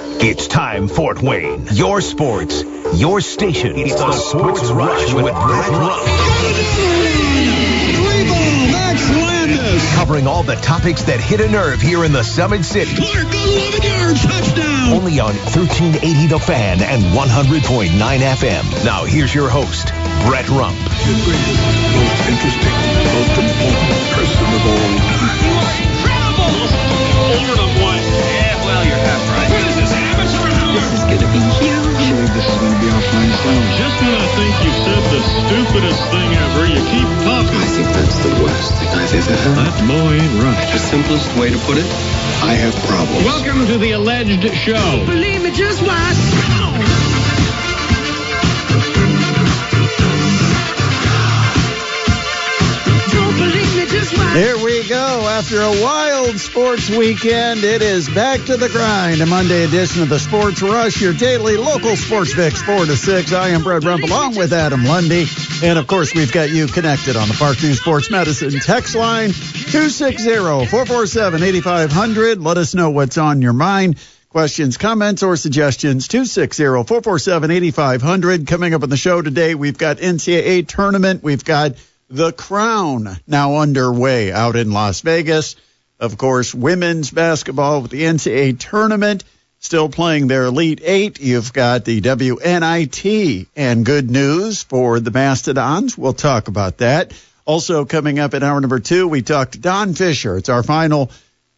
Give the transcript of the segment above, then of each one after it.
It's time, Fort Wayne. Your sports, your station. It's the Sports Rush with Brett Rump. Covering all the topics that hit a nerve here in the Summit City. Clark, 11 yards, touchdown. Only on 1380 The Fan and 100.9 FM. Now here's your host, Brett Rump. The greatest, most interesting, most important person of all time. You are incredible. Over the one. Yeah, well, you're half right. What is this, amateur hour? This is going to be huge. I believe this is going to be our finest hour. Just when I think you've said the stupidest thing ever, you keep talking. I think that's the worst thing I've ever heard. That boy ain't right. The simplest way to put it, I have problems. Welcome to the alleged show. Believe me, just watch. Don't believe me, just watch. Here we go. After a wild sports weekend, it is back to the grind. A Monday edition of the Sports Rush, your daily local sports fix, 4 to 6. I am Brett Rump along with Adam Lundy. And, of course, we've got you connected on the Parkview Sports Medicine text line, 260-447-8500. Let us know what's on your mind. Questions, comments, or suggestions, 260-447-8500. Coming up on the show today, we've got NCAA tournament. We've got the Crown now underway out in Las Vegas. Of course, women's basketball with the NCAA tournament still playing their Elite Eight. You've got the WNIT and good news for the Mastodons. We'll talk about that. Also coming up in hour number 2, we talked to Don Fisher. It's our final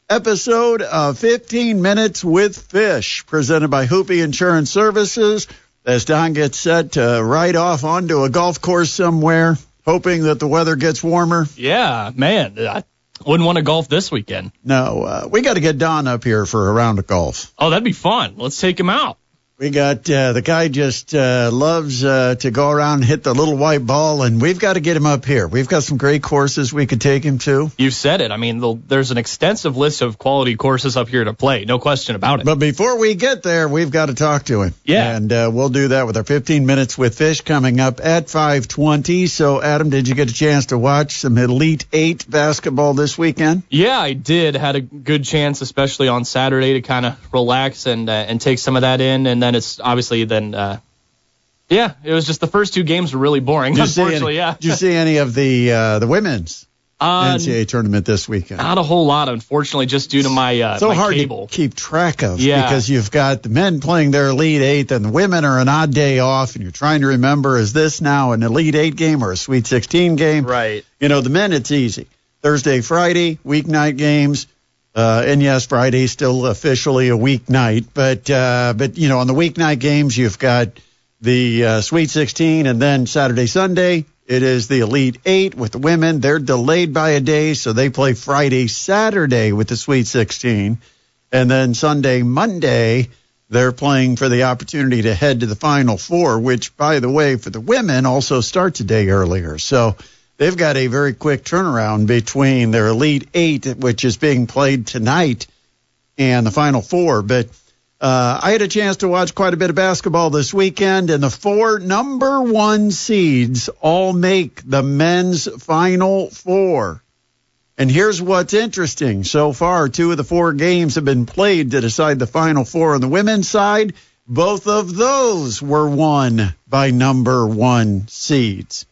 episode of 15 Minutes with Fish, presented by Hoopy Insurance Services, as Don gets set to ride off onto a golf course somewhere, hoping that the weather gets warmer. Yeah, man, I wouldn't want to golf this weekend. No, we got to get Don up here for a round of golf. Oh, that'd be fun. Let's take him out. We got the guy just loves to go around and hit the little white ball, and we've got to get him up here. We've got some great courses we could take him to. You've said it. I mean, there's an extensive list of quality courses up here to play. No question about it. But before we get there, we've got to talk to him. Yeah. And we'll do that with our 15 Minutes with Fish coming up at 5:20. So, Adam, did you get a chance to watch some Elite Eight basketball this weekend? Yeah, I did. Had a good chance, especially on Saturday, to kind of relax and take some of that in. And then it's obviously then, it was just the first two games were really boring, unfortunately, yeah. Did you see any of the women's NCAA tournament this weekend? Not a whole lot, unfortunately, just due to my so my hard cable. To keep track of, Yeah. because you've got the men playing their Elite Eight, and the women are an odd day off, and you're trying to remember, is this now an Elite Eight game or a Sweet 16 game? Right. You know, the men, it's easy. Thursday, Friday, weeknight games. And yes, Friday's still officially a weeknight, but you know, on the weeknight games, you've got the Sweet 16, and then Saturday, Sunday, it is the Elite Eight with the women. They're delayed by a day, so they play Friday, Saturday with the Sweet 16, and then Sunday, Monday, they're playing for the opportunity to head to the Final Four, which, by the way, for the women also starts a day earlier. So they've got a very quick turnaround between their Elite Eight, which is being played tonight, and the Final Four. But I had a chance to watch quite a bit of basketball this weekend, and the 4 number 1 seeds all make the men's Final Four. And here's what's interesting. So far, 2 of the 4 games have been played to decide the Final Four on the women's side. Both of those were won by number 1 seeds.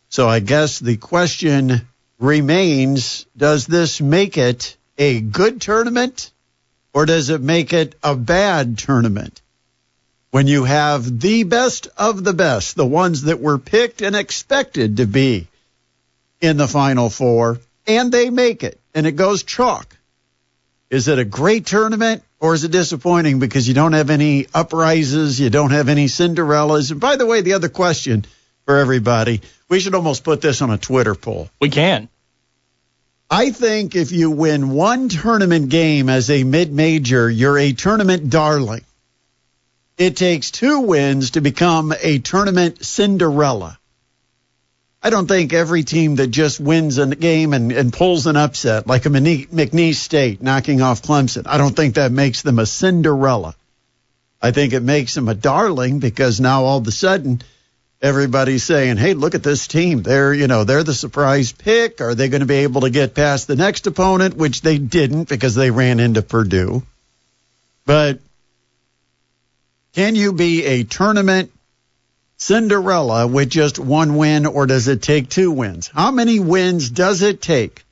So I guess the question remains, does this make it a good tournament, or does it make it a bad tournament? When you have the best of the best, the ones that were picked and expected to be in the Final Four, and they make it, and it goes chalk. Is it a great tournament, or is it disappointing because you don't have any uprises, you don't have any Cinderellas? And by the way, the other question for everybody, we should almost put this on a Twitter poll. We can. I think if you win one tournament game as a mid-major, you're a tournament darling. It takes 2 wins to become a tournament Cinderella. I don't think every team that just wins a game and pulls an upset, like a McNeese State knocking off Clemson, I don't think that makes them a Cinderella. I think it makes them a darling, because now all of a sudden everybody's saying, hey, look at this team. They're the surprise pick. Are they going to be able to get past the next opponent, which they didn't because they ran into Purdue? But Can you be a tournament Cinderella with just one win, or does it take 2 wins? How many wins does it take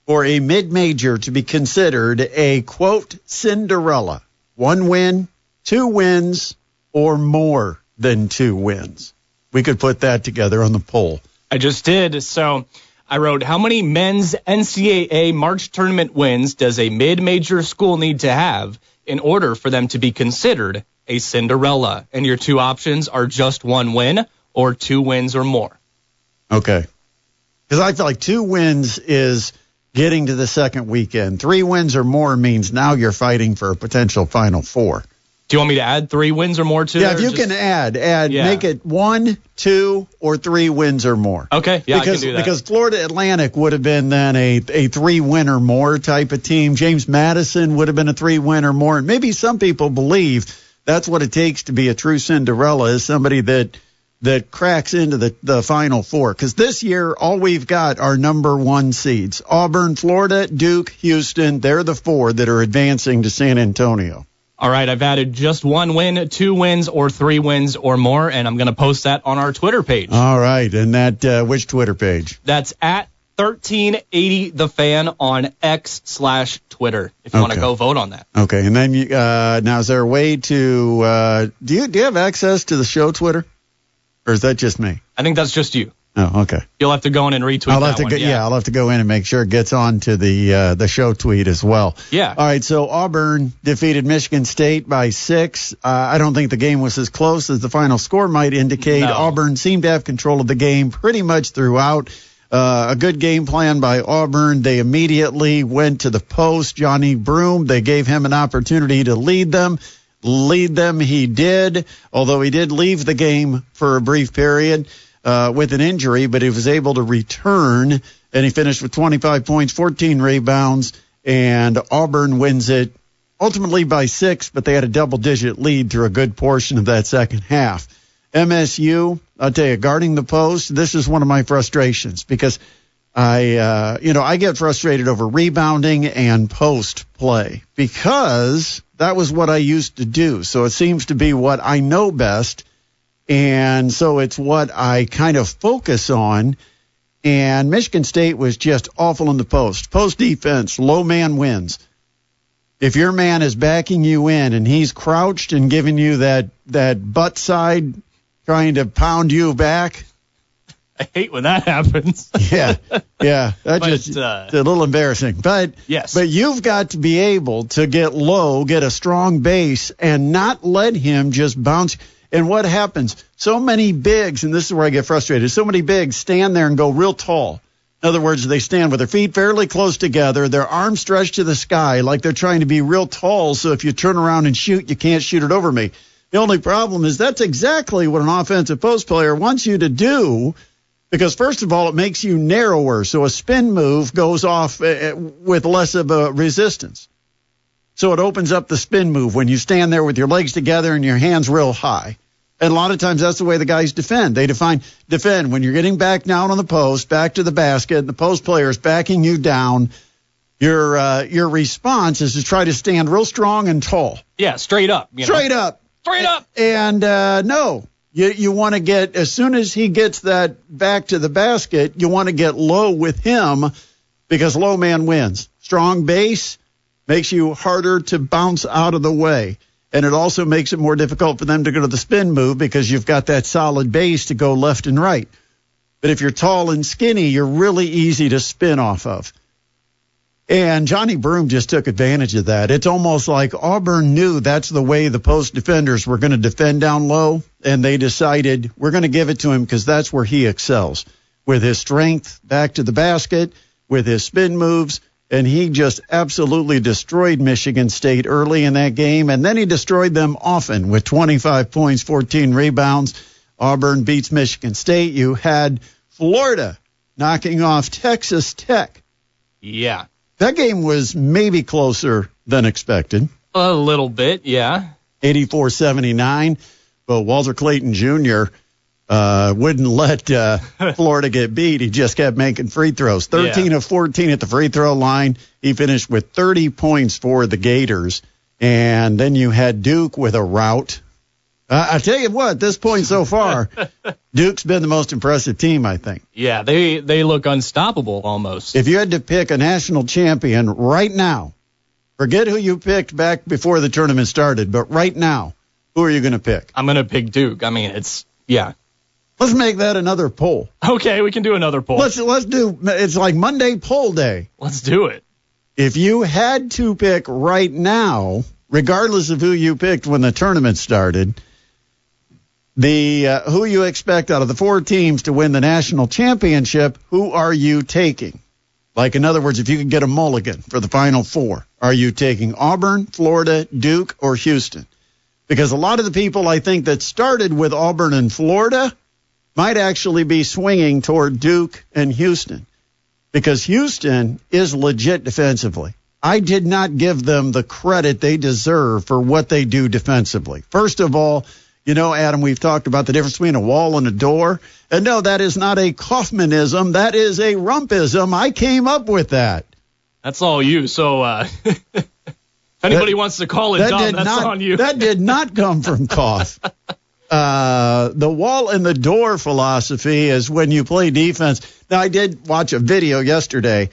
for a mid-major to be considered a, quote, Cinderella? 1 win, 2 wins, or more than 2 wins? We could put that together on the poll. I just did. So I wrote, how many men's NCAA March tournament wins does a mid-major school need to have in order for them to be considered a Cinderella? And your 2 options are just 1 win or 2 wins or more. Okay. Because I feel like 2 wins is getting to the second weekend. 3 wins or more means now you're fighting for a potential Final Four. Do you want me to add 3 wins or more to Yeah, there? if you can add, make it 1, 2, or 3 wins or more. Okay, yeah, because, I can do that. Because Florida Atlantic would have been then a 3-win or more type of team. James Madison would have been a 3-win or more. And maybe some people believe that's what it takes to be a true Cinderella, is somebody that cracks into the Final Four. Because this year, all we've got are number 1 seeds. Auburn, Florida, Duke, Houston. They're the 4 that are advancing to San Antonio. All right, I've added just 1 win, 2 wins, or 3 wins or more, and I'm going to post that on our Twitter page. All right, and that which Twitter page? That's at 1380 The Fan on X/Twitter. If you want to go vote on that. Okay, and then now is there a way to do you have access to the show Twitter, or is that just me? I think that's just you. Oh, okay. You'll have to go in and retweet I'll have that to one. I'll have to go in and make sure it gets on to the show tweet as well. Yeah. All right, so Auburn defeated Michigan State by 6. I don't think the game was as close as the final score might indicate. No. Auburn seemed to have control of the game pretty much throughout. A good game plan by Auburn. They immediately went to the post. Johnny Broome, they gave him an opportunity to lead them. He did, although he did leave the game for a brief period with an injury, but he was able to return, and he finished with 25 points, 14 rebounds, and Auburn wins it ultimately by 6, but they had a double-digit lead through a good portion of that second half. MSU, I'll tell you, guarding the post, this is one of my frustrations because I get frustrated over rebounding and post play because that was what I used to do. So it seems to be what I know best. And so it's what I kind of focus on. And Michigan State was just awful in the post. Post defense, low man wins. If your man is backing you in and he's crouched and giving you that butt side, trying to pound you back. I hate when that happens. Yeah. It's a little embarrassing. But yes. But you've got to be able to get low, get a strong base, and not let him just bounce. And what happens? So many bigs, and this is where I get frustrated, so many bigs stand there and go real tall. In other words, they stand with their feet fairly close together, their arms stretched to the sky like they're trying to be real tall, so if you turn around and shoot, you can't shoot it over me. The only problem is that's exactly what an offensive post player wants you to do, because first of all, it makes you narrower, so a spin move goes off with less of a resistance. So it opens up the spin move when you stand there with your legs together and your hands real high. And a lot of times that's the way the guys defend. They defend when you're getting back down on the post, back to the basket, and the post player is backing you down. Your response is to try to stand real strong and tall. Yeah, straight up. Straight up. And no, you want to get, as soon as he gets that back to the basket, you want to get low with him because low man wins. Strong base makes you harder to bounce out of the way. And it also makes it more difficult for them to go to the spin move because you've got that solid base to go left and right. But if you're tall and skinny, you're really easy to spin off of. And Johnny Broome just took advantage of that. It's almost like Auburn knew that's the way the post defenders were going to defend down low, and they decided we're going to give it to him because that's where he excels, with his strength back to the basket, with his spin moves, and he just absolutely destroyed Michigan State early in that game, and then he destroyed them often with 25 points, 14 rebounds. Auburn beats Michigan State. You had Florida knocking off Texas Tech. Yeah. That game was maybe closer than expected. A little bit, yeah. 84-79, but Walter Clayton Jr. Wouldn't let Florida get beat. He just kept making free throws. 13 of 14 at the free throw line. He finished with 30 points for the Gators. And then you had Duke with a rout. I tell you what, at this point so far, Duke's been the most impressive team, I think. Yeah, they look unstoppable almost. If you had to pick a national champion right now, forget who you picked back before the tournament started, but right now, who are you going to pick? I'm going to pick Duke. I mean, yeah. Let's make that another poll. Okay, we can do another poll. Let's do, it's like Monday poll day. Let's do it. If you had to pick right now, regardless of who you picked when the tournament started, who you expect out of the 4 teams to win the national championship, who are you taking? Like, in other words, if you could get a mulligan for the Final 4, are you taking Auburn, Florida, Duke, or Houston? Because a lot of the people, I think, that started with Auburn and Florida might actually be swinging toward Duke and Houston. Because Houston is legit defensively. I did not give them the credit they deserve for what they do defensively. First of all, you know, Adam, we've talked about the difference between a wall and a door. And no, that is not a Kaufmanism. That is a Rumpism. I came up with that. That's all you. So if anybody wants to call it dumb, that's on you. That did not come from Kauf. The wall and the door philosophy is when you play defense. Now, I did watch a video yesterday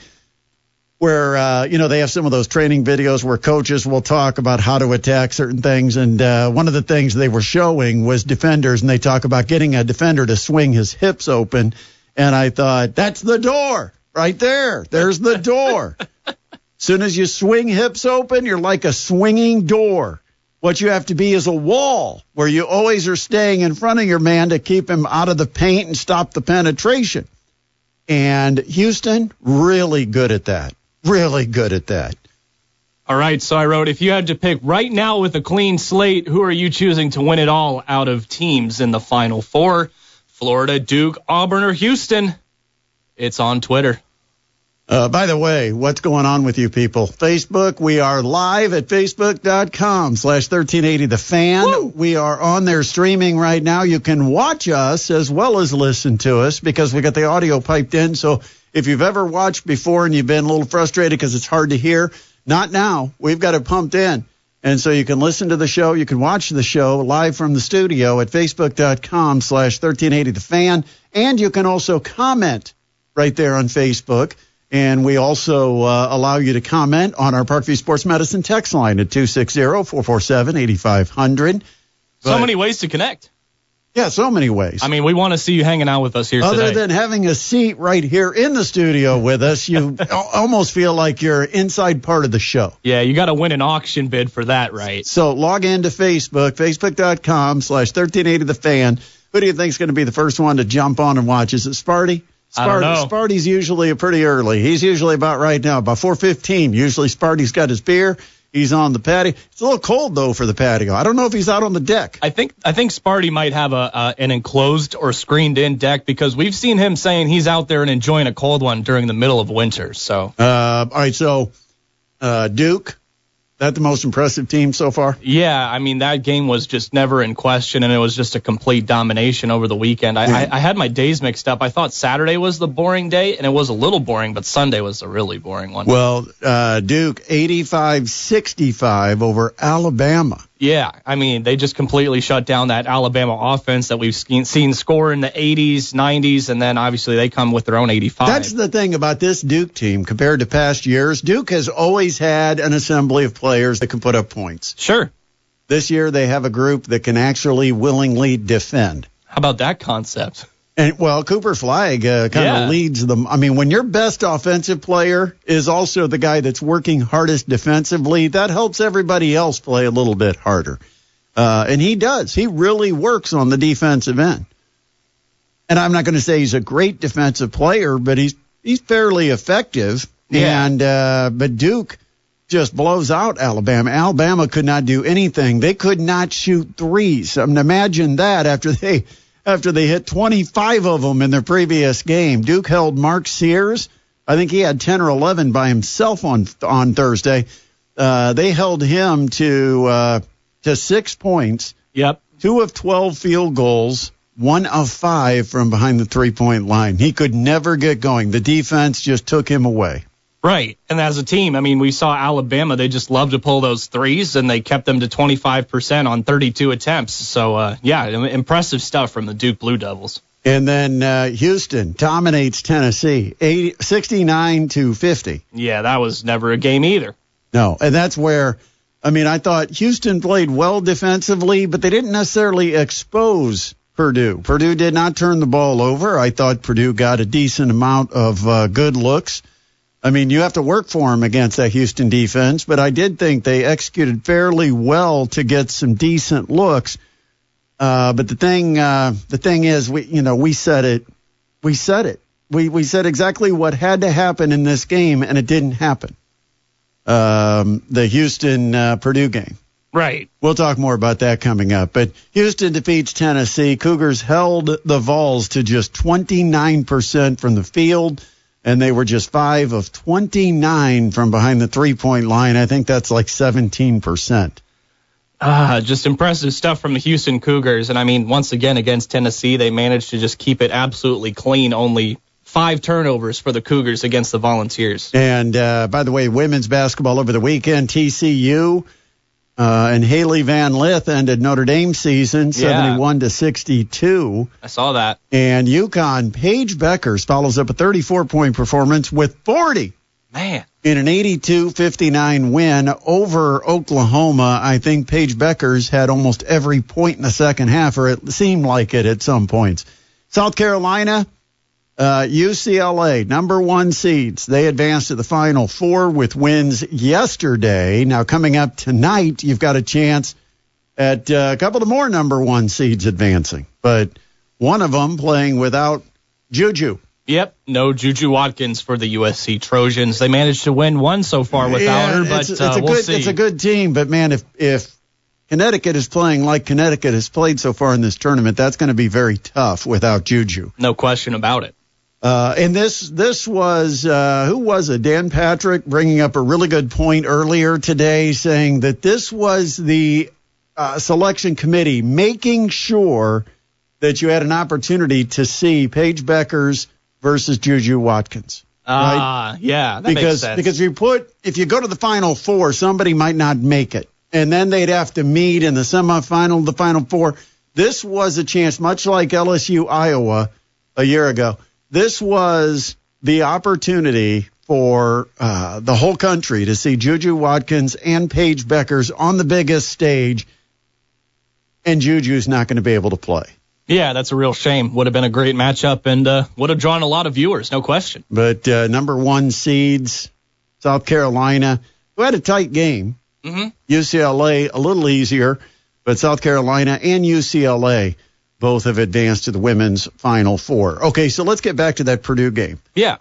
where, they have some of those training videos where coaches will talk about how to attack certain things. And one of the things they were showing was defenders, and they talk about getting a defender to swing his hips open. And I thought, that's the door right there. There's the door. As soon as you swing hips open, you're like a swinging door. What you have to be is a wall where you always are staying in front of your man to keep him out of the paint and stop the penetration. And Houston, really good at that. Really good at that. All right, so I wrote, if you had to pick right now with a clean slate, who are you choosing to win it all out of teams in the Final 4? Florida, Duke, Auburn, or Houston? It's on Twitter. By the way, what's going on with you people? Facebook, we are live at facebook.com/1380thefan. Woo! We are on there streaming right now. You can watch us as well as listen to us because we got the audio piped in. So if you've ever watched before and you've been a little frustrated because it's hard to hear, not now. We've got it pumped in. And so you can listen to the show. You can watch the show live from the studio at facebook.com/1380thefan. And you can also comment right there on Facebook. And we also allow you to comment on our Parkview Sports Medicine text line at 260-447-8500. So many ways to connect. Yeah, so many ways. I mean, we want to see you hanging out with us here today. Other than having a seat right here in the studio with us, you almost feel like you're inside part of the show. Yeah, you got to win an auction bid for that, right? So log into Facebook, facebook.com/1380thefan. Who do you think is going to be the first one to jump on and watch? Is it Sparty? I don't know. Sparty's usually pretty early. He's usually about right now, about 4:15. Usually Sparty's got his beer. He's on the patio. It's a little cold, though, for the patio. I don't know if he's out on the deck. I think Sparty might have an enclosed or screened-in deck because we've seen him saying he's out there and enjoying a cold one during the middle of winter. So, all right, so Duke, that the most impressive team so far? Yeah, I mean, that game was just never in question, and it was just a complete domination over the weekend. I had my days mixed up. I thought Saturday was the boring day, and it was a little boring, but Sunday was the really boring one. Well, Duke, 85-65 over Alabama. Yeah, I mean, they just completely shut down that Alabama offense that we've seen score in the 80s, 90s, and then obviously they come with their own 85. That's the thing about this Duke team compared to past years. Duke has always had an assembly of players that can put up points. Sure. This year they have a group that can actually willingly defend. How about that concept? And, well, Cooper Flagg kind of leads them. I mean, when your best offensive player is also the guy that's working hardest defensively, that helps everybody else play a little bit harder. And he does. He really works on the defensive end. And I'm not going to say he's a great defensive player, but he's fairly effective. Yeah. And but Duke just blows out Alabama. Alabama could not do anything. They could not shoot threes. I mean, imagine that after they hit 25 of them in their previous game. Duke held Mark Sears. I think he had 10 or 11 by himself on Thursday. They held him to 6 points. Yep. 2 of 12 field goals, 1 of 5 from behind the three-point line. He could never get going. The defense just took him away. Right. And as a team, I mean, we saw Alabama. They just love to pull those threes, and they kept them to 25% on 32 attempts. So, yeah, impressive stuff from the Duke Blue Devils. And then Houston dominates Tennessee, 69-50. Yeah, that was never a game either. No, and that's where, I mean, I thought Houston played well defensively, but they didn't necessarily expose Purdue. Purdue did not turn the ball over. I thought Purdue got a decent amount of good looks. I mean, you have to work for them against that Houston defense, but I did think they executed fairly well to get some decent looks. But the thing is, we said it. We said exactly what had to happen in this game, and it didn't happen. The Houston Purdue game. Right. We'll talk more about that coming up. But Houston defeats Tennessee. Cougars held the Vols to just 29% from the field, and they were just 5 of 29 from behind the three-point line. I think that's like 17%. Just impressive stuff from the Houston Cougars. And, I mean, once again, against Tennessee, they managed to just keep it absolutely clean. Only 5 turnovers for the Cougars against the Volunteers. And, by the way, women's basketball over the weekend, TCU and Haley Van Lith ended Notre Dame's season 71-62. I saw that. And UConn, Paige Beckers follows up a 34-point performance with 40. Man. In an 82-59 win over Oklahoma. I think Paige Beckers had almost every point in the second half, or it seemed like it at some points. South Carolina, UCLA, number 1 seeds. They advanced to the Final Four with wins yesterday. Now, coming up tonight, you've got a chance at a couple of more number 1 seeds advancing. But one of them playing without Juju. Yep, no Juju Watkins for the USC Trojans. They managed to win one so far without her, but we'll see. It's a good team, but, man, if Connecticut is playing like Connecticut has played so far in this tournament, that's going to be very tough without Juju. No question about it. And this was, who was it? Dan Patrick bringing up a really good point earlier today, saying that this was the selection committee making sure that you had an opportunity to see Paige Beckers versus Juju Watkins. Right? Yeah, that makes sense. Because if you go to the Final Four, somebody might not make it, and then they'd have to meet in the semifinal, the Final Four. This was a chance, much like LSU Iowa a year ago. This was the opportunity for the whole country to see Juju Watkins and Paige Beckers on the biggest stage, and Juju's not going to be able to play. Yeah, that's a real shame. Would have been a great matchup and would have drawn a lot of viewers, no question. But number 1 seeds, South Carolina, who had a tight game. Mm-hmm. UCLA, a little easier, but South Carolina and UCLA both have advanced to the women's Final Four. Okay, so let's get back to that Purdue game. Yeah.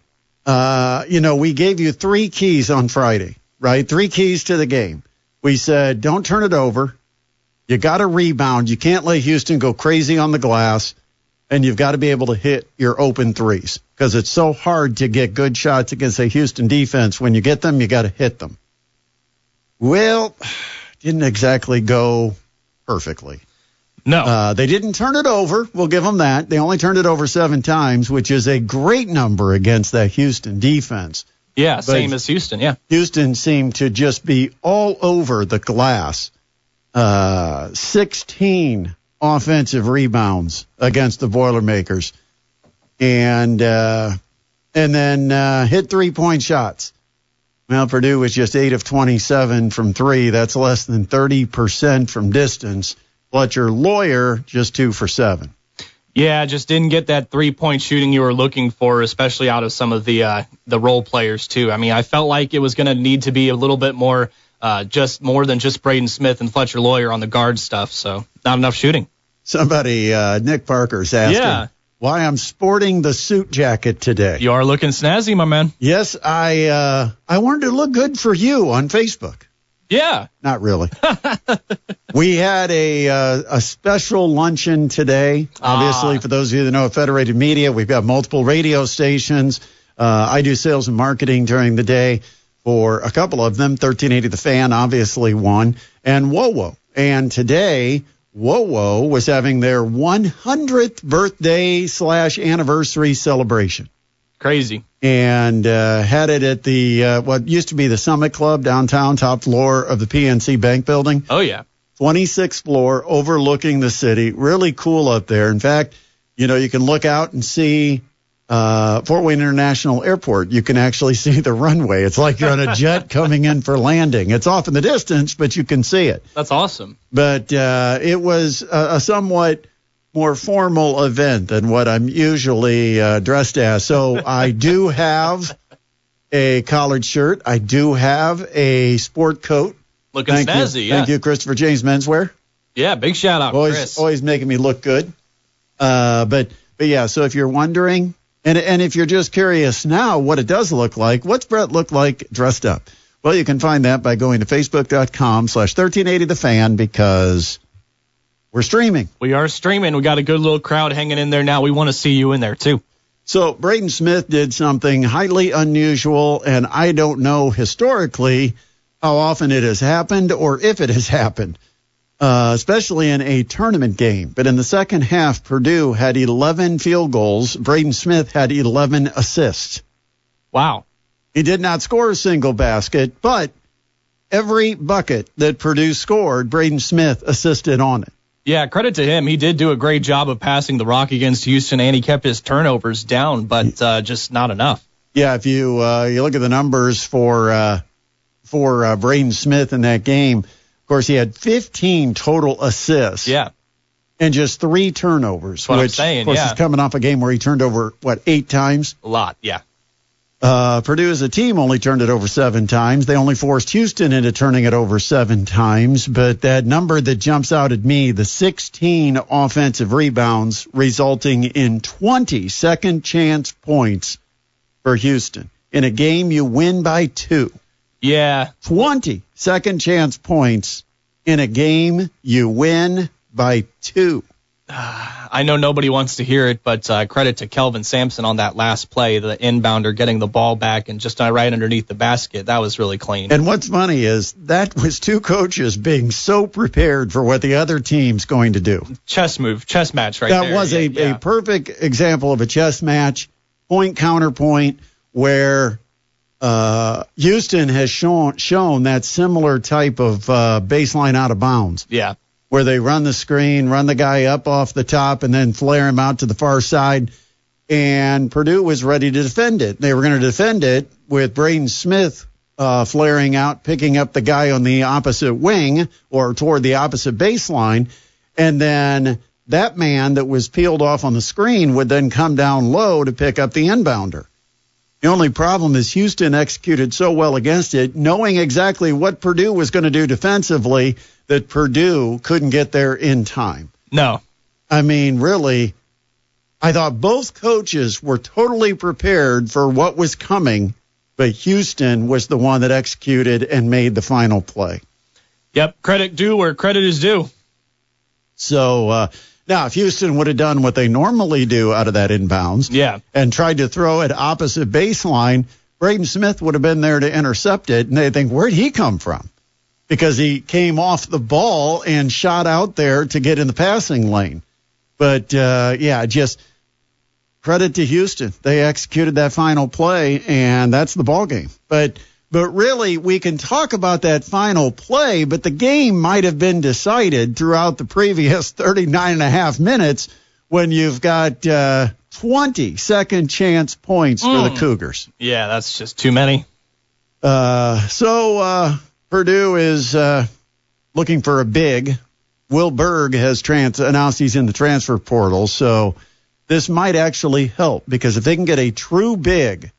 We gave you 3 keys on Friday, right? 3 keys to the game. We said, don't turn it over. You got to rebound. You can't let Houston go crazy on the glass, and you've got to be able to hit your open threes because it's so hard to get good shots against a Houston defense. When you get them, you got to hit them. Well, didn't exactly go perfectly. No. They didn't turn it over. We'll give them that. They only turned it over 7 times, which is a great number against that Houston defense. Yeah, same as Houston, yeah. Houston seemed to just be all over the glass. 16 offensive rebounds against the Boilermakers, and then hit 3-point shots. Well, Purdue was just 8 of 27 from 3. That's less than 30% from distance. Fletcher Lawyer just 2 for 7. Yeah, just didn't get that 3-point shooting you were looking for, especially out of some of the role players too. I mean, I felt like it was going to need to be a little bit more. Just more than just Braden Smith and Fletcher Lawyer on the guard stuff, so not enough shooting. Somebody, Nick Parker's asking why I'm sporting the suit jacket today. You are looking snazzy, my man. Yes, I wanted to look good for you on Facebook. Yeah. Not really. We had a special luncheon today. Obviously, for those of you that know Federated Media, we've got multiple radio stations. I do sales and marketing during the day. For a couple of them, 1380 The Fan, obviously one, and WoWo. And today, WoWo was having their 100th birthday / anniversary celebration. Crazy. And had it at the what used to be the Summit Club downtown, top floor of the PNC Bank building. Oh, yeah. 26th floor, overlooking the city. Really cool up there. In fact, you can look out and see Fort Wayne International Airport. You can actually see the runway. It's like you're on a jet coming in for landing. It's off in the distance, but you can see it. That's awesome. But it was a somewhat more formal event than what I'm usually dressed as. So I do have a collared shirt. I do have a sport coat. Looking snazzy, yeah. Thank you, Christopher James Menswear. Yeah, big shout out, Chris. Always making me look good. But yeah, so if you're wondering, and if you're just curious now what it does look like, what's Brett look like dressed up? Well, you can find that by going to facebook.com/1380thefan because we're streaming. We are streaming. We got a good little crowd hanging in there now. We want to see you in there, too. So Braden Smith did something highly unusual, and I don't know historically how often it has happened or if it has happened, especially in a tournament game. But in the second half, Purdue had 11 field goals. Braden Smith had 11 assists. Wow. He did not score a single basket, but every bucket that Purdue scored, Braden Smith assisted on it. Yeah, credit to him. He did do a great job of passing the rock against Houston, and he kept his turnovers down, but just not enough. Yeah, if you look at the numbers for Braden Smith in that game, of course, he had 15 total assists. Yeah. And just 3 turnovers. That's what which, I'm saying, of course, yeah. is coming off a game where he turned over, 8 times? A lot, yeah. Purdue as a team only turned it over 7 times. They only forced Houston into turning it over 7 times. But that number that jumps out at me, the 16 offensive rebounds resulting in 20 second chance points for Houston. In a game you win by 2. Yeah. 20 second chance points in a game you win by 2. I know nobody wants to hear it, but credit to Kelvin Sampson on that last play, the inbounder getting the ball back and just right underneath the basket. That was really clean. And what's funny is that was 2 coaches being so prepared for what the other team's going to do. Chess match right there. That was a perfect example of a chess match, point counterpoint, where Houston has shown that similar type of baseline out of bounds. Yeah. Where they run the screen, run the guy up off the top, and then flare him out to the far side. And Purdue was ready to defend it. They were going to defend it with Braden Smith flaring out, picking up the guy on the opposite wing or toward the opposite baseline. And then that man that was peeled off on the screen would then come down low to pick up the inbounder. The only problem is Houston executed so well against it, knowing exactly what Purdue was going to do defensively, that Purdue couldn't get there in time. No. I mean, really, I thought both coaches were totally prepared for what was coming, but Houston was the one that executed and made the final play. Yep, credit due where credit is due. So, now, if Houston would have done what they normally do out of that inbounds and tried to throw it opposite baseline, Braden Smith would have been there to intercept it, and they think, where'd he come from? Because he came off the ball and shot out there to get in the passing lane. But, just credit to Houston. They executed that final play, and that's the ball game. But really, we can talk about that final play, but the game might have been decided throughout the previous 39 and a half minutes when you've got 20 second chance points for the Cougars. Yeah, that's just too many. Purdue is looking for a big. Will Berg has announced he's in the transfer portal, so this might actually help because if they can get a true big,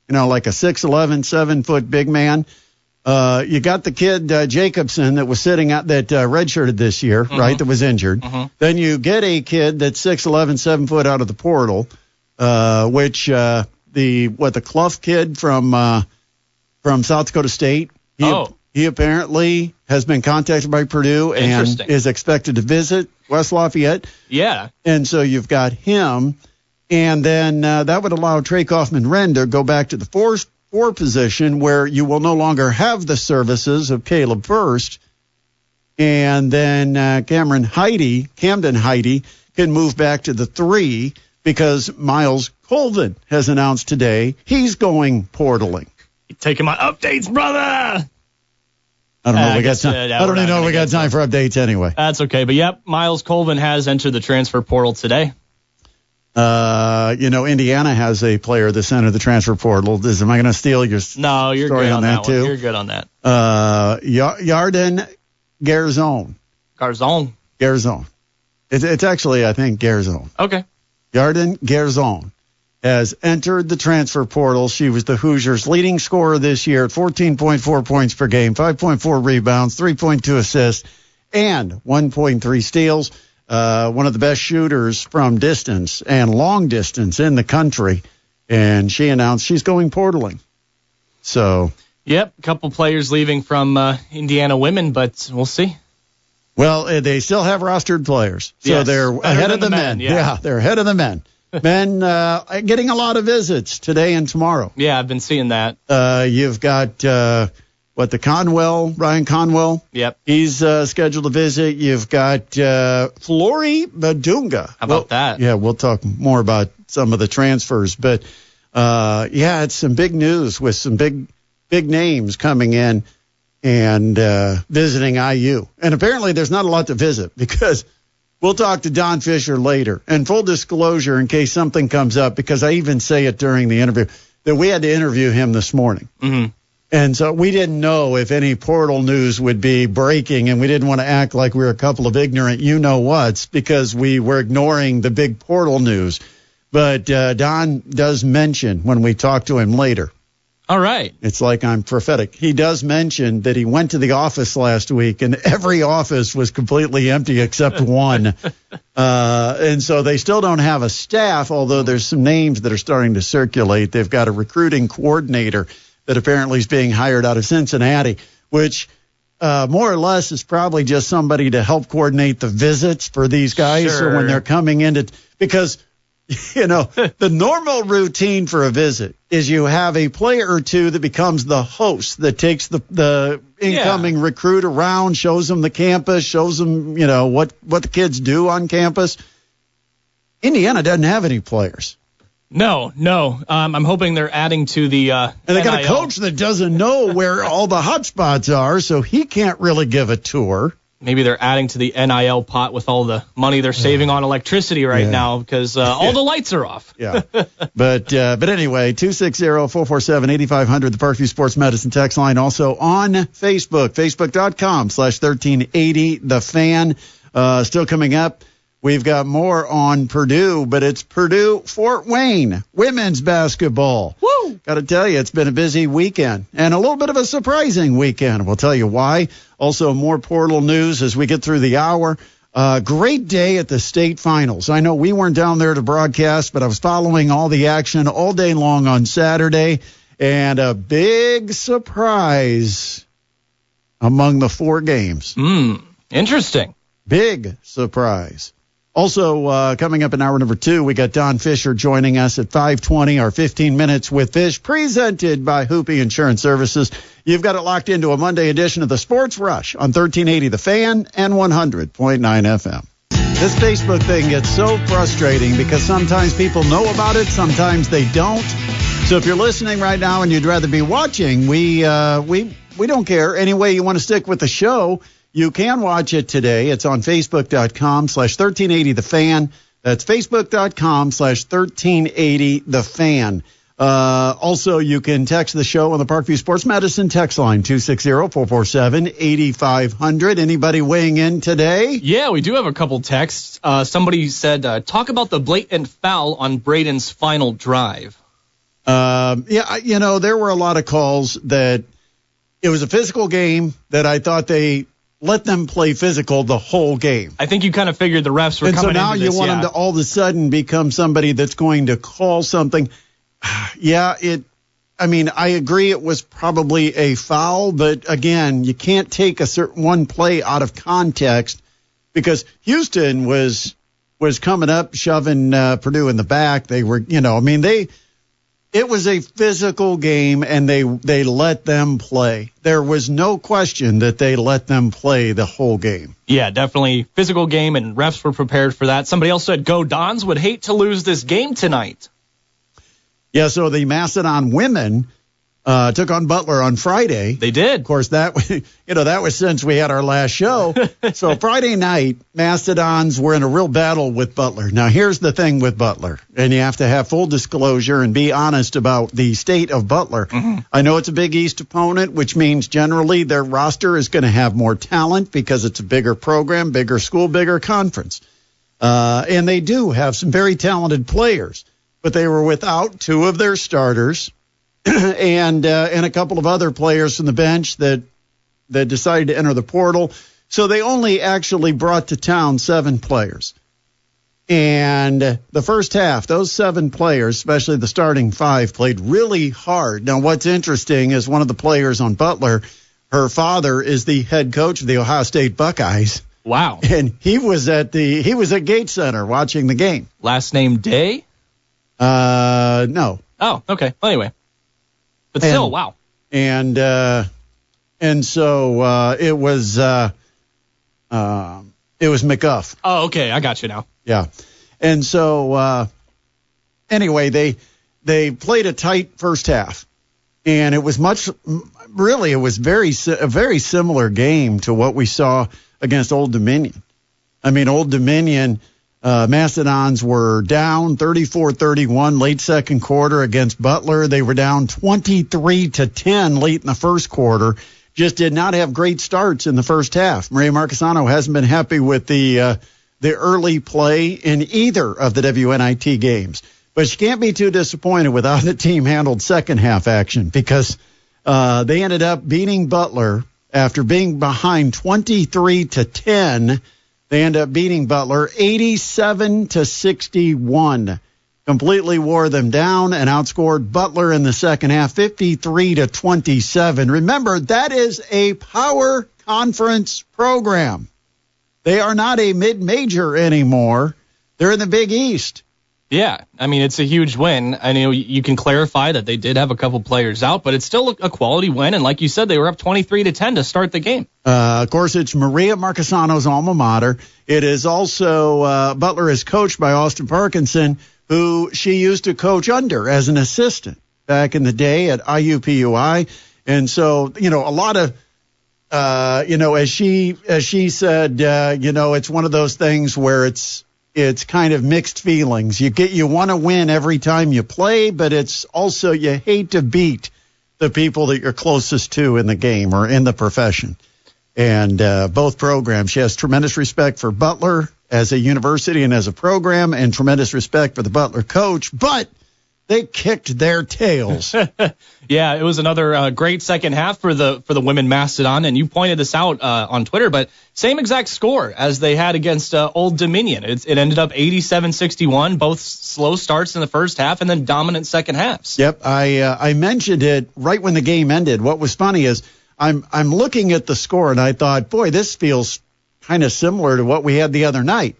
like a 6'11", 7-foot big man, you got the kid Jacobson that was sitting out that redshirted this year, right, that was injured. Then you get a kid that's 6'11", 7 foot out of the portal, which the Clough kid from South Dakota State. He apparently has been contacted by Purdue and is expected to visit West Lafayette. Yeah. And so you've got him. And then that would allow Trey Kaufman-Renn to go back to the 4 position where you will no longer have the services of Caleb First. And then Camden Heide can move back to the 3 because Miles Colvin has announced today he's going portaling. You taking my updates, brother? I don't know if we got time. I don't even know if we got time for updates anyway. That's okay. But, yep, Miles Colvin has entered the transfer portal today. Indiana has a player that's entered the transfer portal. Am I going to steal your No, you're story good on that, too? You're good on that. Yarden Garzon. Garzon. It's actually, I think, Garzon. Okay. Yarden Garzon has entered the transfer portal. She was the Hoosiers' leading scorer this year at 14.4 points per game, 5.4 rebounds, 3.2 assists, and 1.3 steals. One of the best shooters from distance and long distance in the country. And she announced she's going portaling. So. Yep, a couple players leaving from Indiana women, but we'll see. Well, they still have rostered players. So yes, they're ahead of the men. Yeah, they're ahead of the men. Men getting a lot of visits today and tomorrow. Yeah, I've been seeing that. You've got, Ryan Conwell. Yep. He's scheduled to visit. You've got Flory Badunga. How about that? Yeah, we'll talk more about some of the transfers. But, it's some big news with some big names coming in and visiting IU. And apparently there's not a lot to visit because we'll talk to Don Fisher later. And full disclosure, in case something comes up, because I even say it during the interview, that we had to interview him this morning. Mm-hmm. And so we didn't know if any portal news would be breaking, and we didn't want to act like we were a couple of ignorant you-know-whats because we were ignoring the big portal news. But Don does mention when we talk to him later. All right. It's like I'm prophetic. He does mention that he went to the office last week, and every office was completely empty except one. And so they still don't have a staff, although there's some names that are starting to circulate. They've got a recruiting coordinator that apparently is being hired out of Cincinnati, which more or less is probably just somebody to help coordinate the visits for these guys. Sure. So when they're coming in because the normal routine for a visit is you have a player or two that becomes the host that takes the incoming recruit around, shows them the campus, shows them, what the kids do on campus. Indiana doesn't have any players. No. I'm hoping they're adding to the and they got NIL. a coach that doesn't know where all the hot spots are, so he can't really give a tour. Maybe they're adding to the NIL pot with all the money they're saving on electricity right now because all the lights are off. Yeah. But anyway, 260-447-8500, the Parkview Sports Medicine text line. Also on Facebook, facebook.com/1380, The Fan. Still coming up. We've got more on Purdue, but it's Purdue-Fort Wayne women's basketball. Woo! Got to tell you, it's been a busy weekend and a little bit of a surprising weekend. We'll tell you why. Also, more portal news as we get through the hour. Great day at the state finals. I know we weren't down there to broadcast, but I was following all the action all day long on Saturday, and a big surprise among the four games. Interesting. Big surprise. Also, coming up in hour number 2, we got Don Fisher joining us at 5:20, our 15 Minutes with Fish, presented by Hoopy Insurance Services. You've got it locked into a Monday edition of the Sports Rush on 1380 The Fan and 100.9 FM. This Facebook thing gets so frustrating because sometimes people know about it, sometimes they don't. So if you're listening right now and you'd rather be watching, we don't care. Any way you want to stick with the show, you can watch it today. It's on Facebook.com/1380 The Fan. That's Facebook.com/1380 The Fan. Also, you can text the show on the Parkview Sports Medicine text line, 260-447-8500. Anybody weighing in today? Yeah, we do have a couple texts. Somebody said, talk about the blatant foul on Braden's final drive. There were a lot of calls that it was a physical game that I thought they let them play physical the whole game. I think you kind of figured the refs were coming into this. And so now you want them to all of a sudden become somebody that's going to call something. I agree it was probably a foul, but again, you can't take a certain one play out of context because Houston was coming up, shoving Purdue in the back. They were, It was a physical game, and they let them play. There was no question that they let them play the whole game. Yeah, definitely physical game, and refs were prepared for that. Somebody else said, "Go Dons, would hate to lose this game tonight." Yeah, so the Macedon women took on Butler on Friday. They did. Of course, that was since we had our last show. So Friday night, Macedons were in a real battle with Butler. Now, here's the thing with Butler, and you have to have full disclosure and be honest about the state of Butler. Mm-hmm. I know it's a Big East opponent, which means generally their roster is going to have more talent because it's a bigger program, bigger school, bigger conference. And they do have some very talented players, but they were without two of their starters. and a couple of other players from the bench that decided to enter the portal. So they only actually brought to town 7 players. And the first half, those 7 players, especially the starting 5, played really hard. Now, what's interesting is one of the players on Butler, her father is the head coach of the Ohio State Buckeyes. Wow. And he was at Gates Center watching the game. Last name Day? No. Oh, okay. Well, anyway. But still, wow. And so it was McGuff. Oh, okay. I got you now. Yeah. And so anyway, they played a tight first half, and it was a very similar game to what we saw against Old Dominion. I mean, Old Dominion, Macedons were down 34-31 late second quarter against Butler. They were down 23-10 late in the first quarter. Just did not have great starts in the first half. Maria Marchesano hasn't been happy with the early play in either of the WNIT games. But she can't be too disappointed with how the team handled second half action, because they ended up beating Butler after being behind 23-10. They end up beating Butler 87-61. Completely wore them down and outscored Butler in the second half 53-27. Remember, that is a power conference program. They are not a mid-major anymore. They're in the Big East. Yeah, I mean, it's a huge win. I know you can clarify that they did have a couple players out, but it's still a quality win. And like you said, they were up 23-10 to start the game. Of course, it's Maria Marchesano's alma mater. It is also Butler is coached by Austin Parkinson, who she used to coach under as an assistant back in the day at IUPUI. And so, a lot of, as she said, it's one of those things where it's kind of mixed feelings. You want to win every time you play, but it's also you hate to beat the people that you're closest to in the game or in the profession. And both programs, she has tremendous respect for Butler as a university and as a program, and tremendous respect for the Butler coach, but they kicked their tails. Yeah, it was another great second half for the women Macedon, and you pointed this out on Twitter, but same exact score as they had against Old Dominion. It ended up 87-61, both slow starts in the first half and then dominant second halves. Yep, I mentioned it right when the game ended. What was funny is I'm looking at the score, and I thought, boy, this feels kind of similar to what we had the other night.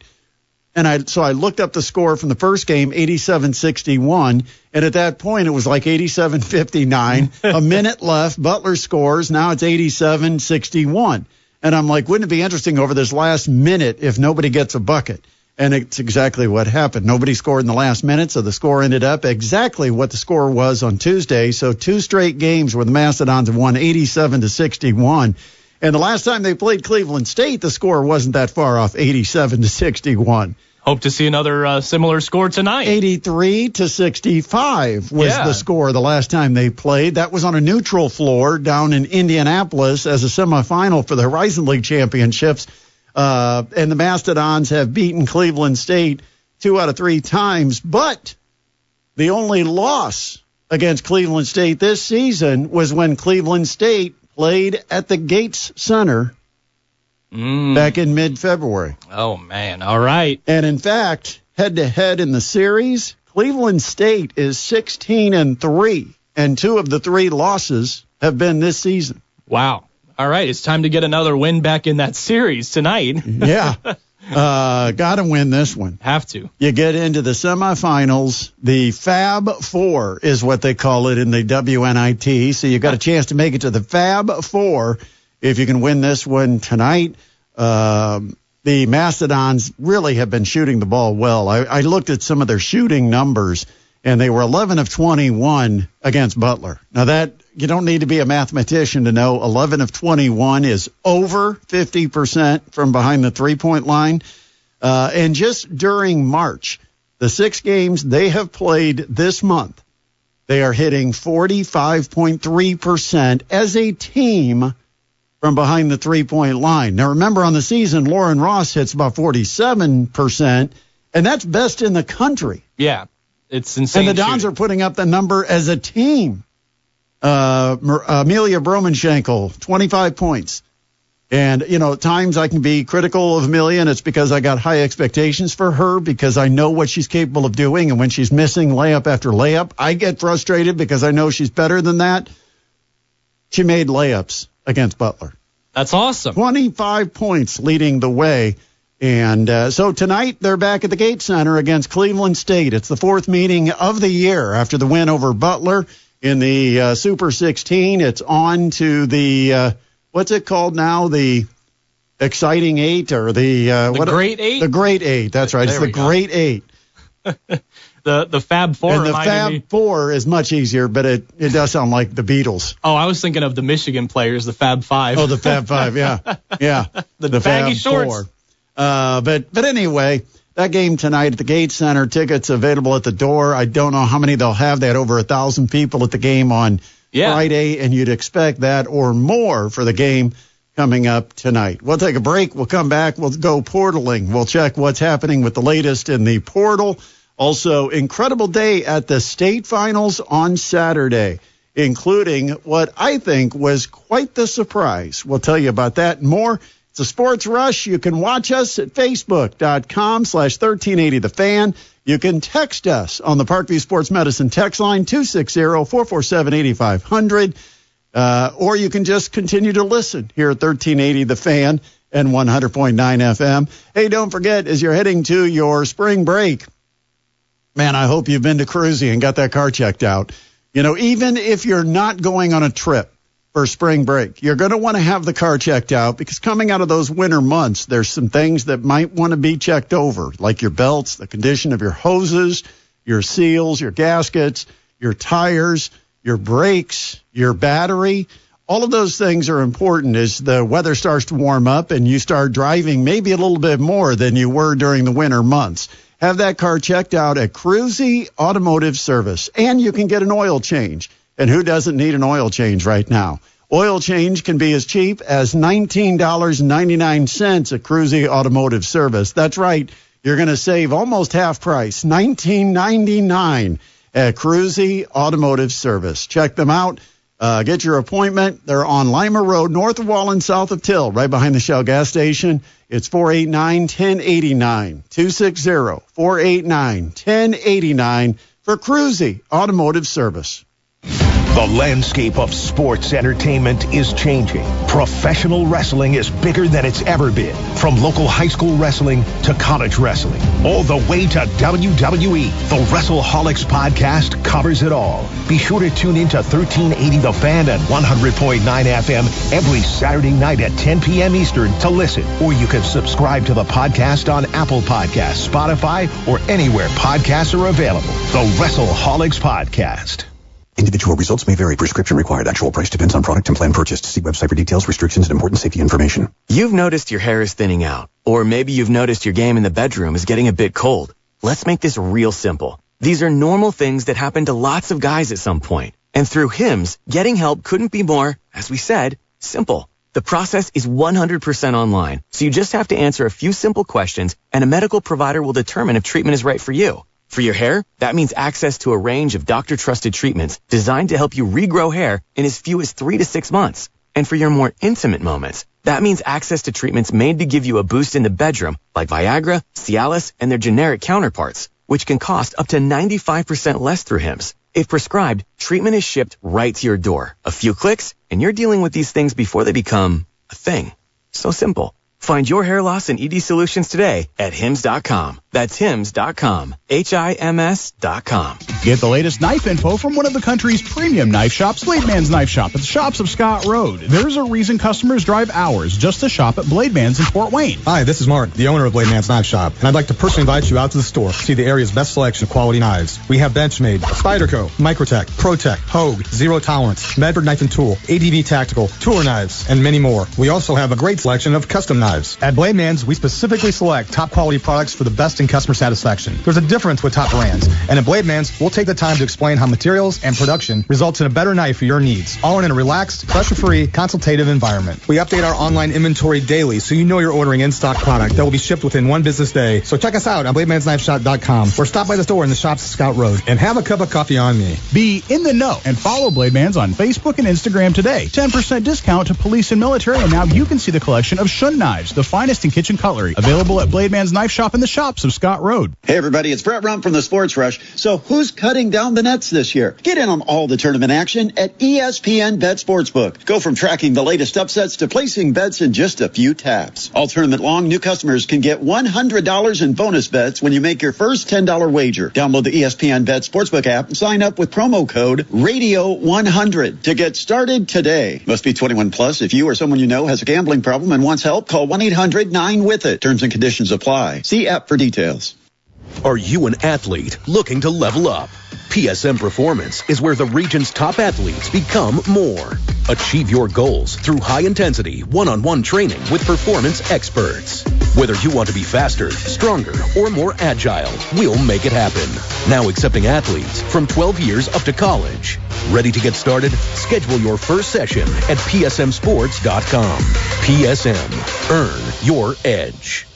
And so I looked up the score from the first game, 87-61, and at that point it was like 87-59. A minute left, Butler scores, now it's 87-61. And I'm like, wouldn't it be interesting over this last minute if nobody gets a bucket? And it's exactly what happened. Nobody scored in the last minute, so the score ended up exactly what the score was on Tuesday. So 2 straight games where the Macedons have won 87-61. And the last time they played Cleveland State, the score wasn't that far off, 87-61. Hope to see another similar score tonight. 83-65 was the score the last time they played. That was on a neutral floor down in Indianapolis as a semifinal for the Horizon League Championships. And the Mastodons have beaten Cleveland State 2 out of 3 times. But the only loss against Cleveland State this season was when Cleveland State played at the Gates Center back in mid-February. Oh, man. All right. And, in fact, head-to-head in the series, Cleveland State is 16-3, and 2 of the 3 losses have been this season. Wow. All right. It's time to get another win back in that series tonight. Yeah. Got to win this one. Have to. You get into the semifinals. The Fab Four is what they call it in the WNIT. So you got a chance to make it to the Fab Four if you can win this one tonight. The Mastodons really have been shooting the ball well. I looked at some of their shooting numbers, and they were 11 of 21 against Butler. Now, that you don't need to be a mathematician to know 11 of 21 is over 50% from behind the three-point line. And just during March, the 6 games they have played this month, they are hitting 45.3% as a team from behind the three-point line. Now, remember, on the season, Lauren Ross hits about 47%, and that's best in the country. Yeah, it's insane. And the Dons are putting up the number as a team. Amelia Bromenschenkel, 25 points. And, at times I can be critical of Amelia, and it's because I got high expectations for her because I know what she's capable of doing. And when she's missing layup after layup, I get frustrated because I know she's better than that. She made layups against Butler. That's awesome. 25 points leading the way. And so tonight they're back at the Gate Center against Cleveland State. It's the 4th meeting of the year after the win over Butler in the Super 16. It's on to the, what's it called now? The Exciting 8 or the Great 8? The Great 8. That's right. It's the Great 8. The Fab Four. And the Fab Four is much easier, but it does sound like the Beatles. Oh, I was thinking of the Michigan players, the Fab Five. Oh, the Fab Five, yeah. Yeah. the Fab baggy shorts. Four. But anyway, that game tonight at the Gate Center, tickets available at the door. I don't know how many they'll have. They had over 1,000 people at the game on Friday, and you'd expect that or more for the game coming up tonight. We'll take a break. We'll come back. We'll go portaling. We'll check what's happening with the latest in the portal. Also, incredible day at the state finals on Saturday, including what I think was quite the surprise. We'll tell you about that and more. It's a Sports Rush. You can watch us at facebook.com/1380thefan. You can text us on the Parkview Sports Medicine text line 260-447-8500. Or you can just continue to listen here at 1380 The Fan and 100.9 FM. Hey, don't forget, as you're heading to your spring break, man, I hope you've been to Cruzy and got that car checked out. Even if you're not going on a trip for spring break, you're going to want to have the car checked out because coming out of those winter months, there's some things that might want to be checked over, like your belts, the condition of your hoses, your seals, your gaskets, your tires, your brakes, your battery. All of those things are important as the weather starts to warm up and you start driving maybe a little bit more than you were during the winter months. Have that car checked out at Cruzy Automotive Service, and you can get an oil change. And who doesn't need an oil change right now? Oil change can be as cheap as $19.99 at Cruzy Automotive Service. That's right. You're going to save almost half price, $19.99 at Cruzy Automotive Service. Check them out. Get your appointment. They're on Lima Road, north of Wallen, south of Till, right behind the Shell gas station. It's 489-1089, 260-489-1089 for Cruzy Automotive Service. The landscape of sports entertainment is changing. Professional wrestling is bigger than it's ever been. From local high school wrestling to college wrestling, all the way to WWE. The WrestleHolics podcast covers it all. Be sure to tune in to 1380 The Fan at 100.9 FM every Saturday night at 10 p.m. Eastern to listen. Or you can subscribe to the podcast on Apple Podcasts, Spotify, or anywhere podcasts are available. The WrestleHolics podcast. Individual results may vary. Prescription required. Actual price depends on product and plan purchased. See website for details, restrictions, and important safety information. You've noticed your hair is thinning out. Or maybe you've noticed your game in the bedroom is getting a bit cold. Let's make this real simple. These are normal things that happen to lots of guys at some point. And through HIMS, getting help couldn't be more, as we said, simple. The process is 100% online, so you just have to answer a few simple questions, and a medical provider will determine if treatment is right for you. For your hair, that means access to a range of doctor-trusted treatments designed to help you regrow hair in as few as 3 to 6 months. And for your more intimate moments, that means access to treatments made to give you a boost in the bedroom, like Viagra, Cialis, and their generic counterparts, which can cost up to 95% less through HIMS. If prescribed, treatment is shipped right to your door. A few clicks, and you're dealing with these things before they become a thing. So simple. Find your hair loss and ED solutions today at hims.com. That's hims.com. HIMS.com. Get the latest knife info from one of the country's premium knife shops, Blade Man's Knife Shop at the Shops of Scott Road. There's a reason customers drive hours just to shop at Blade Man's in Fort Wayne. Hi, this is Mark, the owner of Blade Man's Knife Shop, and I'd like to personally invite you out to the store to see the area's best selection of quality knives. We have Benchmade, Spyderco, Microtech, ProTech, Hogue, Zero Tolerance, Medford Knife and Tool, ADV Tactical, Tour Knives, and many more. We also have a great selection of custom knives. At Blade Man's, we specifically select top quality products for the best in customer satisfaction. There's a difference with top brands, and at Blade Man's, we'll take the time to explain how materials and production results in a better knife for your needs, all in a relaxed, pressure-free, consultative environment. We update our online inventory daily, so you know you're ordering in-stock product that will be shipped within one business day. So check us out on BladeMansKnifeShop.com or stop by the store in the Shops Scout Road and have a cup of coffee on me. Be in the know and follow Blade Man's on Facebook and Instagram today. 10% discount to police and military, and now you can see the collection of Shun knives, the finest in kitchen cutlery, available at Blade Man's Knife Shop in the Shops of Scott Road. Hey everybody, it's Brett Rump from the Sports Rush. So who's cutting down the nets this year? Get in on all the tournament action at ESPN Bet Sportsbook. Go from tracking the latest upsets to placing bets in just a few taps. All tournament long, new customers can get $100 in bonus bets when you make your first $10 wager. Download the ESPN Bet Sportsbook app and sign up with promo code RADIO100 to get started today. Must be 21 plus. If you or someone you know has a gambling problem and wants help, call 1-800-9-WITH-IT. Terms and conditions apply. See app for details. Are you an athlete looking to level up? PSM Performance is where the region's top athletes become more. Achieve your goals through high-intensity, one-on-one training with performance experts. Whether you want to be faster, stronger, or more agile, we'll make it happen. Now accepting athletes from 12 years up to college. Ready to get started? Schedule your first session at psmsports.com. PSM. Earn your edge.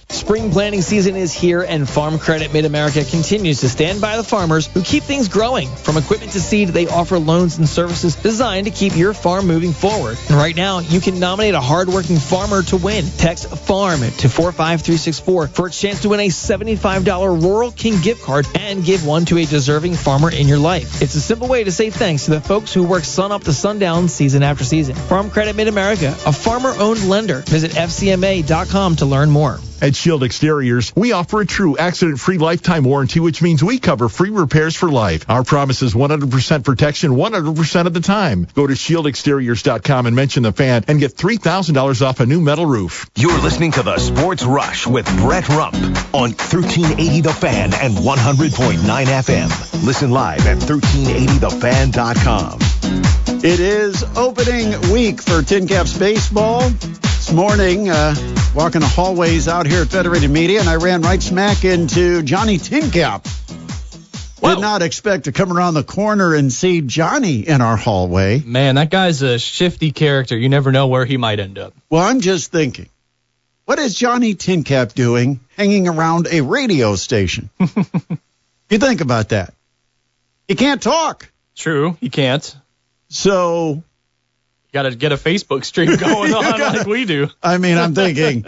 Spring planting season is here, and Farm Credit Mid-America continues to stand by the farmers who keep things growing. From equipment to seed, they offer loans and services designed to keep your farm moving forward. And right now, you can nominate a hardworking farmer to win. Text FARM to 45364 for a chance to win a $75 Rural King gift card and give one to a deserving farmer in your life. It's a simple way to say thanks to the folks who work sun up to sundown, season after season. Farm Credit Mid-America, a farmer-owned lender. Visit FCMA.com to learn more. At Shield Exteriors, we offer a true accident-free lifetime warranty, which means we cover free repairs for life. Our promise is 100% protection 100% of the time. Go to shieldexteriors.com and mention the fan and get $3,000 off a new metal roof. You're listening to the Sports Rush with Brett Rump on 1380 The Fan and 100.9 FM. Listen live at 1380thefan.com. It is opening week for Tin Caps baseball. This morning, walking the hallways out here at Federated Media, and I ran right smack into Johnny Tin Cap. Did not expect to come around the corner and see Johnny in our hallway. Man, that guy's a shifty character. You never know where he might end up. Well, I'm just thinking, what is Johnny Tin Cap doing hanging around a radio station? You think about that. He can't talk. True, he can't. So got to get a Facebook stream going on like we do. I mean, I'm thinking,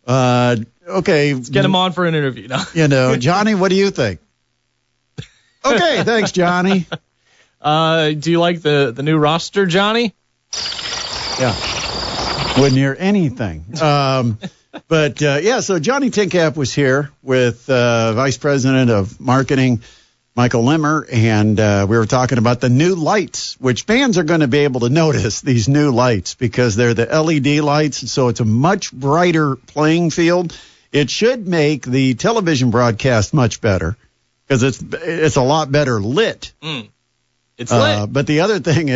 okay. Let's get him on for an interview now. You know, Johnny, what do you think? Okay, thanks, Johnny. Do you like the new roster, Johnny? Yeah. Wouldn't hear anything. But so Johnny Tin Cap was here with Vice President of Marketing, Michael Limmer, and we were talking about the new lights, which fans are going to be able to notice, these new lights, because they're the LED lights, so it's a much brighter playing field. It should make the television broadcast much better, because it's a lot better lit. It's lit. But the other thing,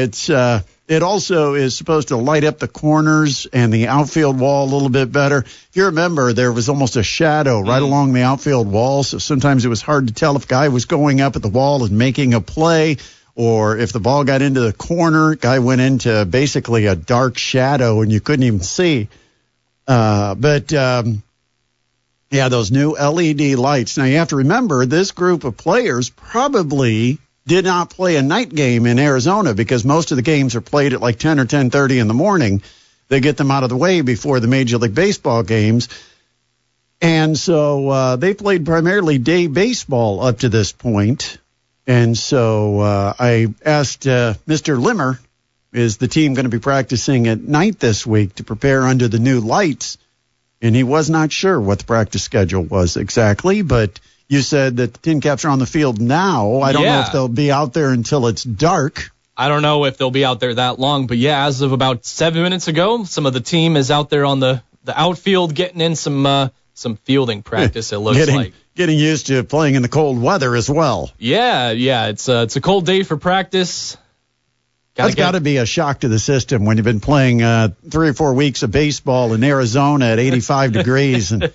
it also is supposed to light up the corners and the outfield wall a little bit better. If you remember, there was almost a shadow right along the outfield wall, so sometimes it was hard to tell if a guy was going up at the wall and making a play, or if the ball got into the corner, guy went into basically a dark shadow and you couldn't even see. Those new LED lights. Now, you have to remember, this group of players probably did not play a night game in Arizona, because most of the games are played at like 10 or 10:30 in the morning. They get them out of the way before the Major League Baseball games. And so they played primarily day baseball up to this point. And so I asked Mr. Limmer, is the team going to be practicing at night this week to prepare under the new lights? and he was not sure what the practice schedule was exactly, but you said that the Tin Caps are on the field now. I don't know if they'll be out there until it's dark. I don't know if they'll be out there that long, but yeah, as of about 7 minutes ago, some of the team is out there on the outfield getting in some fielding practice, it looks like. Getting used to playing in the cold weather as well. Yeah, it's a cold day for practice. That's got to be a shock to the system when you've been playing 3 or 4 weeks of baseball in Arizona at 85 degrees, and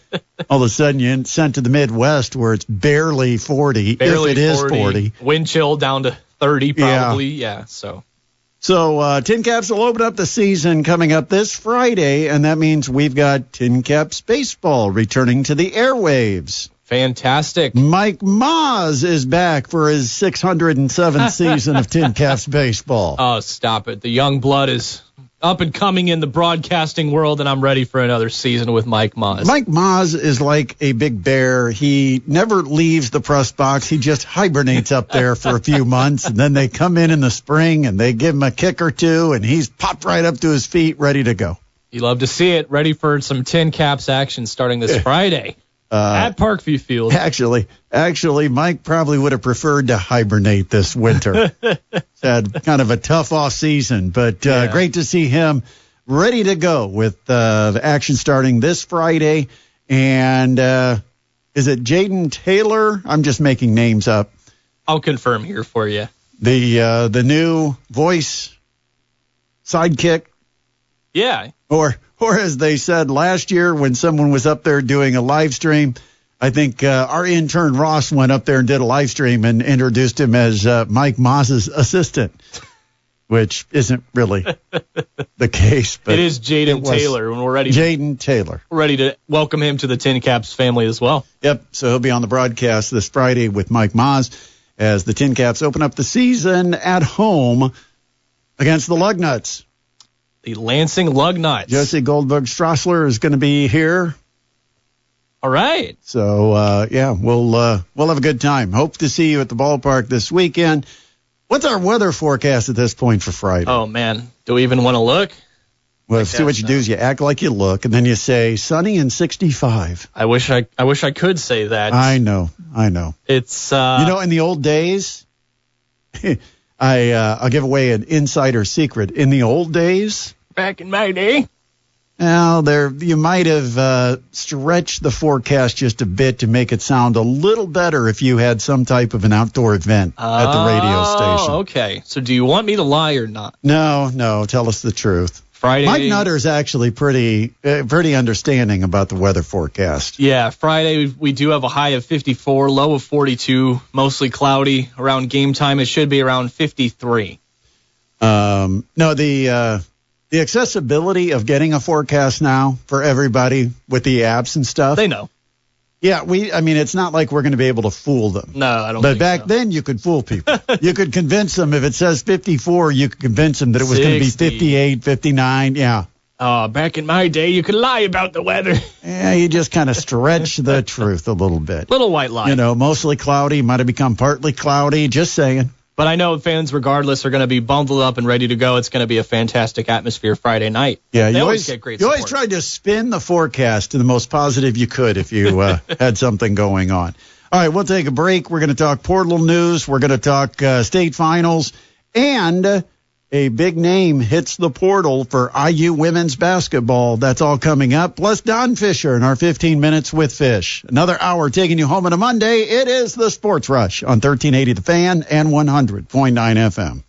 all of a sudden you're sent to the Midwest where it's barely 40, if it is 40. Wind chill down to 30 probably, yeah. So Tin Caps will open up the season coming up this Friday, and that means we've got Tin Caps baseball returning to the airwaves. Fantastic. Mike Maz is back for his 607th season of Tin Caps baseball. Oh, stop it. The young blood is up and coming in the broadcasting world, and I'm ready for another season with Mike Maz. Mike Maz is like a big bear. He never leaves the press box. He just hibernates up there for a few months, and then they come in the spring, and they give him a kick or two, and he's popped right up to his feet, ready to go. You love to see it. Ready for some Tin Caps action starting this Friday. At Parkview Field. Actually, Mike probably would have preferred to hibernate this winter. He's had kind of a tough off season, but great to see him ready to go with the action starting this Friday. And is it Jaden Taylor? I'm just making names up. I'll confirm here for you. The new voice sidekick. Yeah. Or as they said last year when someone was up there doing a live stream, I think our intern Ross went up there and did a live stream and introduced him as Mike Maz's assistant, which isn't really the case. But it is Jaden Taylor. When we're ready, Jaden Taylor. We're ready to welcome him to the Tin Caps family as well. Yep. So he'll be on the broadcast this Friday with Mike Maz as the Tin Caps open up the season at home against the Lugnuts. The Lansing Lugnuts. Jesse Goldberg-Strassler is going to be here. All right. So, we'll have a good time. Hope to see you at the ballpark this weekend. What's our weather forecast at this point for Friday? Oh, man. Do we even want to look? Well, see what you do is you act like you look, and then you say sunny and 65. I wish I could say that. I know. It's in the old days, I'll give away an insider secret. In the old days, back in my day, you might have stretched the forecast just a bit to make it sound a little better if you had some type of an outdoor event at the radio station. Okay. So do you want me to lie or not? No. Tell us the truth. Friday. Mike Nutter's actually pretty understanding about the weather forecast. Yeah, Friday we do have a high of 54, low of 42, mostly cloudy. Around game time, it should be around 53. The accessibility of getting a forecast now for everybody with the apps and stuff. They know. Yeah, it's not like we're going to be able to fool them. No, I don't But think back then, you could fool people. You could convince them if it says 54, you could convince them that it was going to be 58, 59, yeah. Back in my day, you could lie about the weather. Yeah, you just kind of stretch the truth a little bit. Little white lie. Mostly cloudy, might have become partly cloudy, just saying. But I know fans, regardless, are going to be bundled up and ready to go. It's going to be a fantastic atmosphere Friday night. Yeah, they always get great support. You always tried to spin the forecast to the most positive you could if you had something going on. All right, we'll take a break. We're going to talk portal news. We're going to talk state finals. And a big name hits the portal for IU women's basketball. That's all coming up. Plus Don Fisher in our 15 Minutes with Fish. Another hour taking you home on a Monday. It is the Sports Rush on 1380 The Fan and 100.9 FM.